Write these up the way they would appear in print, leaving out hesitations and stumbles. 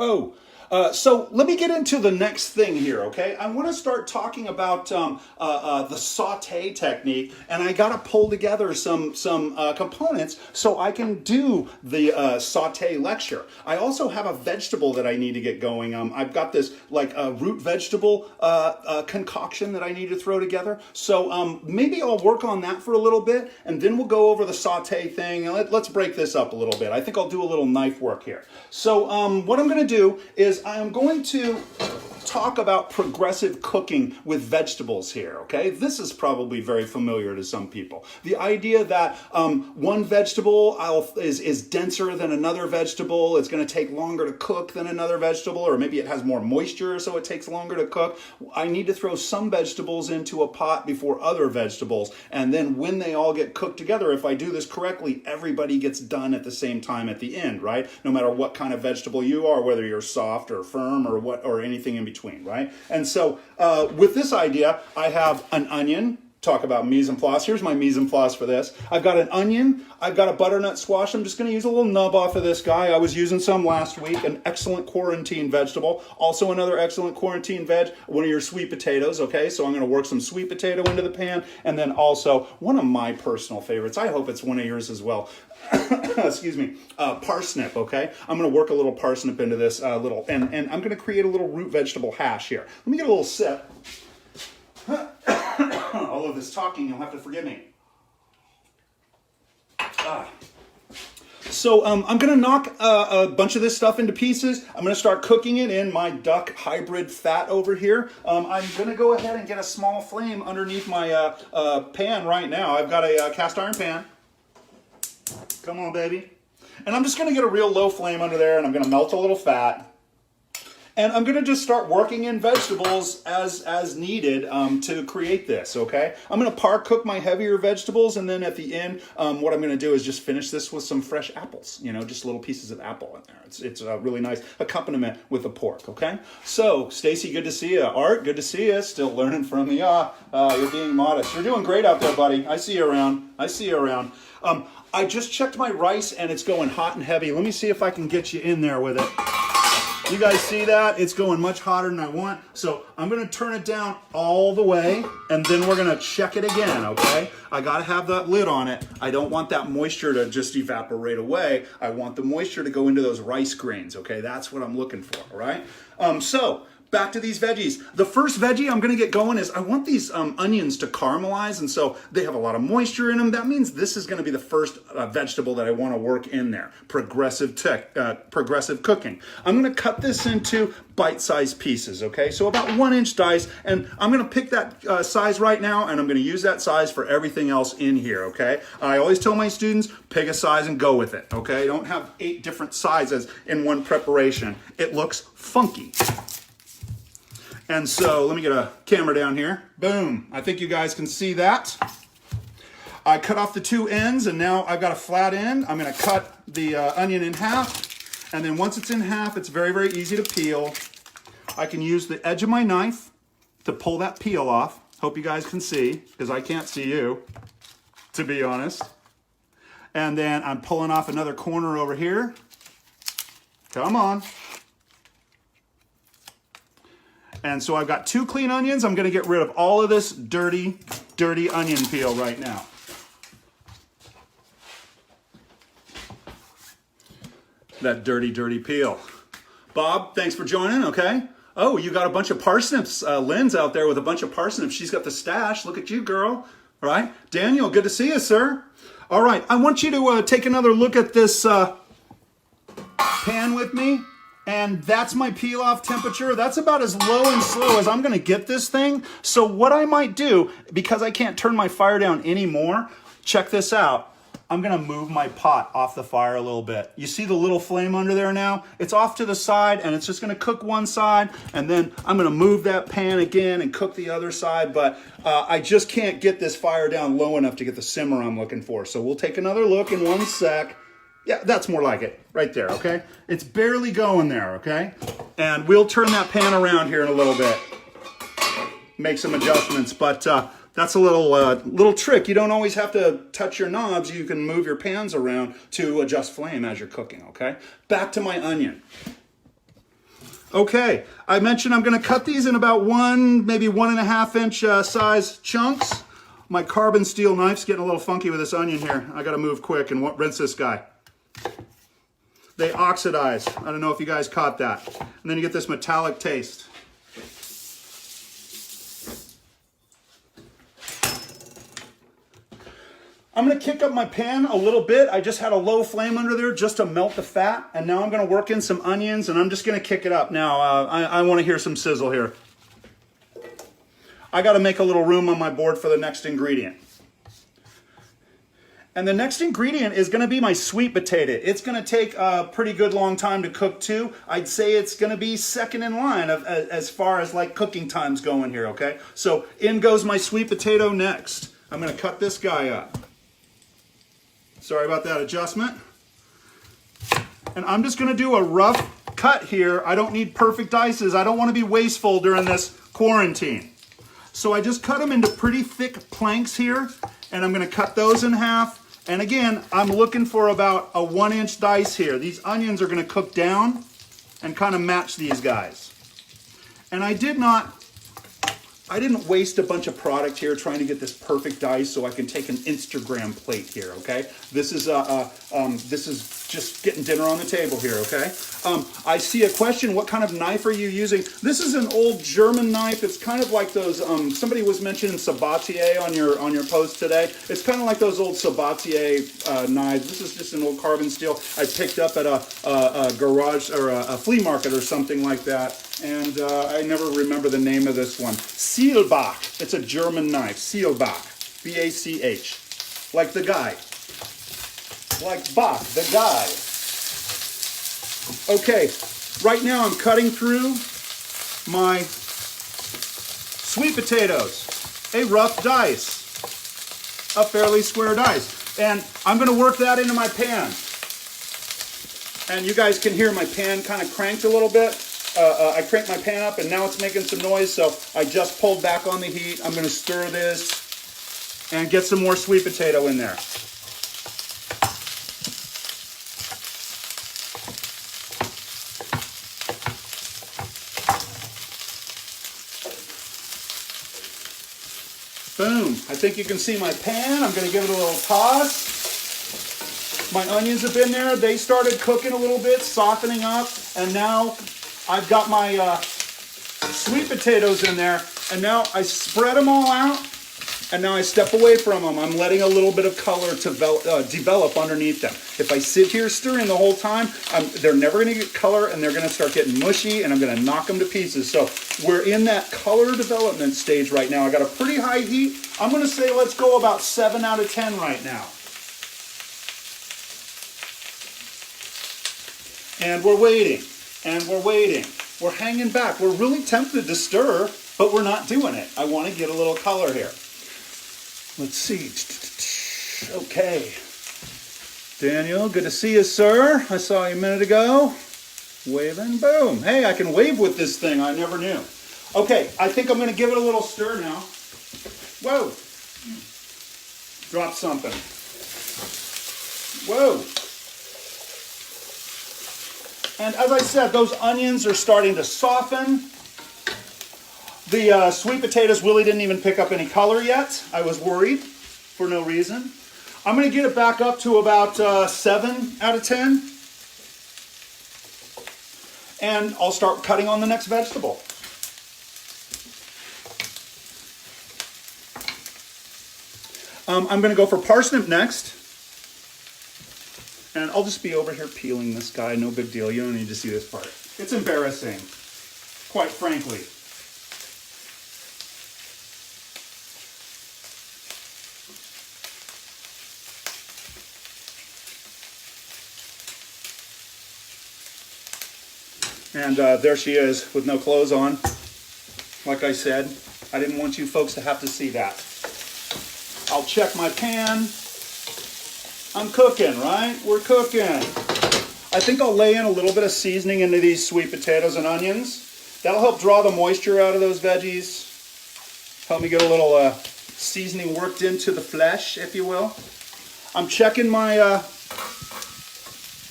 Oh, so let me get into the next thing here, okay? I want to start talking about the saute technique, and I got to pull together some components so I can do the saute lecture. I also have a vegetable that I need to get going. I've got this like root vegetable concoction that I need to throw together. So maybe I'll work on that for a little bit, and then we'll go over the saute thing. And let's break this up a little bit. I think I'll do a little knife work here. So what I'm going to do is I'm going to talk about progressive cooking with vegetables here, okay? This is probably very familiar to some people. The idea that one vegetable is denser than another vegetable, it's going to take longer to cook than another vegetable, or maybe it has more moisture so it takes longer to cook. I need to throw some vegetables into a pot before other vegetables, and then when they all get cooked together, if I do this correctly, everybody gets done at the same time at the end, right? No matter what kind of vegetable you are, whether you're soft or firm or anything in between, right? And so with this idea, I have an onion. Talk about mise en place. Here's my mise en place for this. I've got an onion. I've got a butternut squash. I'm just going to use a little nub off of this guy. I was using some last week. An excellent quarantine vegetable. Also another excellent quarantine veg, one of your sweet potatoes, okay? So I'm going to work some sweet potato into the pan. And then also one of my personal favorites. I hope it's one of yours as well. Excuse me. Parsnip, okay? I'm going to work a little parsnip into this and I'm going to create a little root vegetable hash here. Let me get a little sip. All of this talking, you'll have to forgive me. So I'm going to knock a bunch of this stuff into pieces. I'm going to start cooking it in my duck hybrid fat over here. I'm going to go ahead and get a small flame underneath my pan right now. I've got a cast iron pan. Come on, baby. And I'm just going to get a real low flame under there, and I'm going to melt a little fat. And I'm going to just start working in vegetables as needed to create this, okay? I'm going to par cook my heavier vegetables, and then at the end, what I'm going to do is just finish this with some fresh apples, you know, just little pieces of apple in there. It's a really nice accompaniment with the pork, okay? So, Stacy, good to see you. Art, good to see you. Still learning from you. You're being modest. You're doing great out there, buddy. I see you around. I see you around. I just checked my rice, and it's going hot and heavy. Let me see if I can get you in there with it. You guys see that? It's going much hotter than I want. So I'm going to turn it down all the way, and then we're going to check it again, okay? I got to have that lid on it. I don't want that moisture to just evaporate away. I want the moisture to go into those rice grains, okay? That's what I'm looking for, all right? So back to these veggies. The first veggie I'm going to get going is I want these onions to caramelize, and so they have a lot of moisture in them. That means this is going to be the first vegetable that I want to work in there. Progressive cooking. I'm going to cut this into bite-sized pieces, okay? So about 1-inch dice, and I'm going to pick that size right now, and I'm going to use that size for everything else in here, okay? I always tell my students, pick a size and go with it, okay? Don't have 8 different sizes in one preparation. It looks funky. And so let me get a camera down here. Boom. I think you guys can see that. I cut off the 2 ends, and now I've got a flat end. I'm going to cut the onion in half. And then once it's in half, it's very, very easy to peel. I can use the edge of my knife to pull that peel off. Hope you guys can see, because I can't see you, to be honest. And then I'm pulling off another corner over here. Come on. And so I've got 2 clean onions. I'm going to get rid of all of this dirty, dirty onion peel right now. That dirty, dirty peel. Bob, thanks for joining, okay? Oh, you got a bunch of parsnips. Lynn's out there with a bunch of parsnips. She's got the stash. Look at you, girl. All right. Daniel, good to see you, sir. All right. I want you to take another look at this pan with me. And that's my peel-off temperature. That's about as low and slow as I'm going to get this thing. So what I might do, because I can't turn my fire down anymore, check this out. I'm going to move my pot off the fire a little bit. You see the little flame under there now? It's off to the side, and it's just going to cook one side. And then I'm going to move that pan again and cook the other side. But I just can't get this fire down low enough to get the simmer I'm looking for. So we'll take another look in 1 sec. Yeah, that's more like it right there, okay? It's barely going there, okay? And we'll turn that pan around here in a little bit. Make some adjustments, but that's a little trick. You don't always have to touch your knobs. You can move your pans around to adjust flame as you're cooking, okay? Back to my onion. Okay, I mentioned I'm going to cut these in about maybe 1.5 inch size chunks. My carbon steel knife's getting a little funky with this onion here. I got to move quick and rinse this guy. They oxidize. I don't know if you guys caught that. And then you get this metallic taste. I'm going to kick up my pan a little bit. I just had a low flame under there just to melt the fat. And now I'm going to work in some onions and I'm just going to kick it up. Now, I want to hear some sizzle here. I got to make a little room on my board for the next ingredient. And the next ingredient is going to be my sweet potato. It's going to take a pretty good long time to cook too. I'd say it's going to be second in line as far as like cooking times going here, okay? So in goes my sweet potato next. I'm going to cut this guy up. Sorry about that adjustment. And I'm just going to do a rough cut here. I don't need perfect dices. I don't want to be wasteful during this quarantine. So I just cut them into pretty thick planks here. And I'm going to cut those in half. And again, I'm looking for about a 1-inch dice here. These onions are going to cook down and kind of match these guys. And I didn't waste a bunch of product here trying to get this perfect dice so I can take an Instagram plate here, okay? This is just getting dinner on the table here, okay? I see a question, what kind of knife are you using? This is an old German knife. It's kind of like those, somebody was mentioning sabatier on your post today. It's kind of like those old sabatier knives. This is just an old carbon steel I picked up at a garage or a flea market or something like that. And I never remember the name of this one. Seelbach. It's a German knife. Seelbach. B-A-C-H. Like the guy. Like Bach, the guy. Okay, right now I'm cutting through my sweet potatoes. A rough dice. A fairly square dice. And I'm going to work that into my pan. And you guys can hear my pan kind of cranked a little bit. I cranked my pan up and now it's making some noise, so I just pulled back on the heat. I'm going to stir this and get some more sweet potato in there. Boom. I think you can see my pan. I'm going to give it a little toss. My onions have been there. They started cooking a little bit, softening up, and now I've got my sweet potatoes in there, and now I spread them all out, and now I step away from them. I'm letting a little bit of color develop underneath them. If I sit here stirring the whole time, they're never going to get color, and they're going to start getting mushy, and I'm going to knock them to pieces. So we're in that color development stage right now. I got a pretty high heat. I'm going to say let's go about 7 out of 10 right now. And we're waiting. And we're waiting. We're hanging back. We're really tempted to stir, but we're not doing it. I want to get a little color here. Let's see. Okay. Daniel, good to see you, sir. I saw you a minute ago. Waving. Boom. Hey, I can wave with this thing. I never knew. Okay, I think I'm going to give it a little stir now. Whoa. Drop something. Whoa. And as I said, those onions are starting to soften. The sweet potatoes really didn't even pick up any color yet. I was worried for no reason. I'm going to get it back up to about 7 out of 10. And I'll start cutting on the next vegetable. I'm going to go for parsnip next. And I'll just be over here peeling this guy, no big deal. You don't need to see this part. It's embarrassing, quite frankly. And there she is with no clothes on. Like I said, I didn't want you folks to have to see that. I'll check my pan. I'm cooking, right? We're cooking. I think I'll lay in a little bit of seasoning into these sweet potatoes and onions. That'll help draw the moisture out of those veggies. Help me get a little seasoning worked into the flesh, if you will. I'm checking my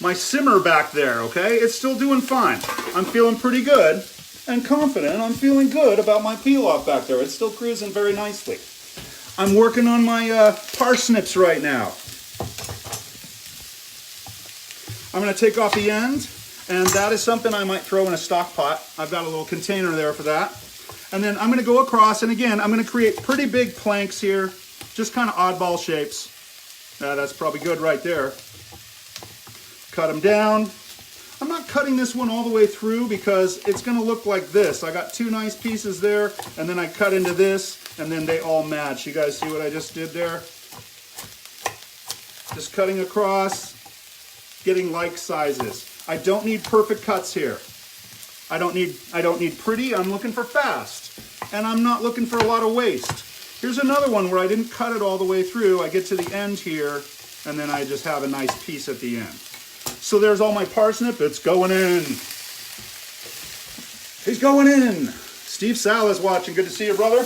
my simmer back there, okay? It's still doing fine. I'm feeling pretty good and confident. I'm feeling good about my pilaf back there. It's still cruising very nicely. I'm working on my parsnips right now. I'm going to take off the end, and that is something I might throw in a stock pot. I've got a little container there for that. And then I'm going to go across, and again, I'm going to create pretty big planks here, just kind of oddball shapes. That's probably good right there. Cut them down. I'm not cutting this one all the way through because it's going to look like this. I got two nice pieces there, and then I cut into this, and then they all match. You guys see what I just did there? Just cutting across, getting like sizes. I don't need perfect cuts here. I don't need pretty, I'm looking for fast. And I'm not looking for a lot of waste. Here's another one where I didn't cut it all the way through. I get to the end here, and then I just have a nice piece at the end. So there's all my parsnip, it's going in. He's going in. Steve Sala's watching, good to see you, brother.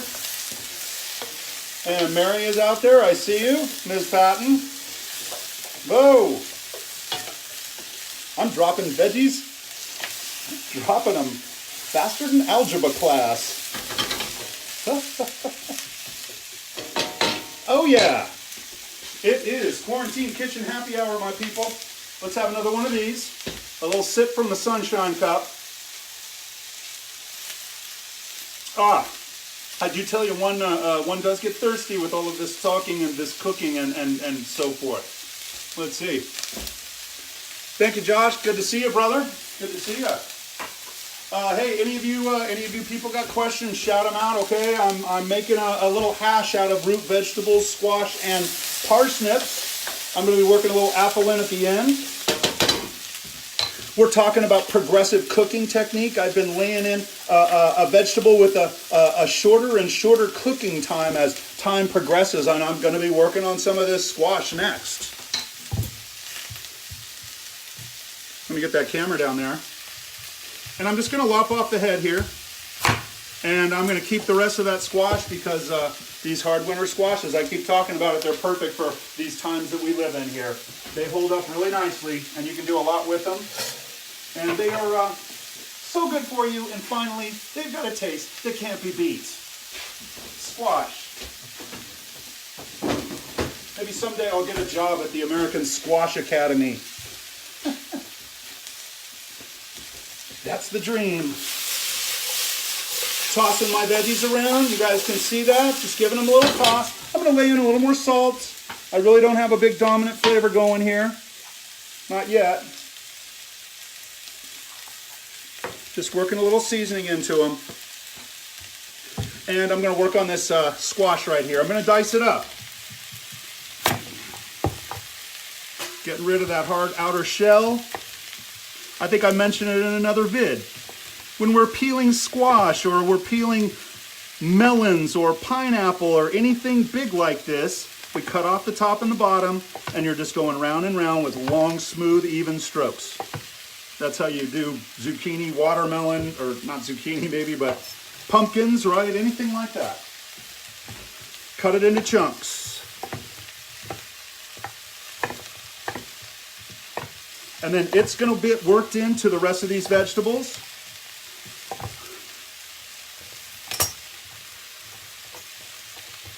And Mary is out there, I see you, Ms. Patton. Whoa. I'm dropping veggies. Dropping them faster than algebra class. Oh yeah, it is Quarantine Kitchen Happy Hour, my people. Let's have another one of these. A little sip from the sunshine cup. I do tell you, one does get thirsty with all of this talking and this cooking and so forth. Let's see. Thank you, Josh. Good to see you, brother. Good to see you. Hey, any of you people got questions? Shout them out, okay? I'm making a little hash out of root vegetables, squash, and parsnips. I'm going to be working a little apple in at the end. We're talking about progressive cooking technique. I've been laying in a vegetable with a shorter and shorter cooking time as time progresses, and I'm going to be working on some of this squash next. Let me get that camera down there. And I'm just going to lop off the head here. And I'm going to keep the rest of that squash because these hard winter squashes, I keep talking about it, they're perfect for these times that we live in here. They hold up really nicely, and you can do a lot with them. And they are so good for you. And finally, they've got a taste that can't be beat. Squash. Maybe someday I'll get a job at the American Squash Academy. That's the dream. Tossing my veggies around. You guys can see that. Just giving them a little toss. I'm going to lay in a little more salt. I really don't have a big dominant flavor going here. Not yet. Just working a little seasoning into them. And I'm going to work on this squash right here. I'm going to dice it up. Getting rid of that hard outer shell. I think I mentioned it in another vid. When we're peeling squash or we're peeling melons or pineapple or anything big like this, we cut off the top and the bottom, and you're just going round and round with long, smooth, even strokes. That's how you do zucchini, watermelon, or not zucchini maybe, but pumpkins, right? Anything like that. Cut it into chunks. And then it's going to be worked into the rest of these vegetables.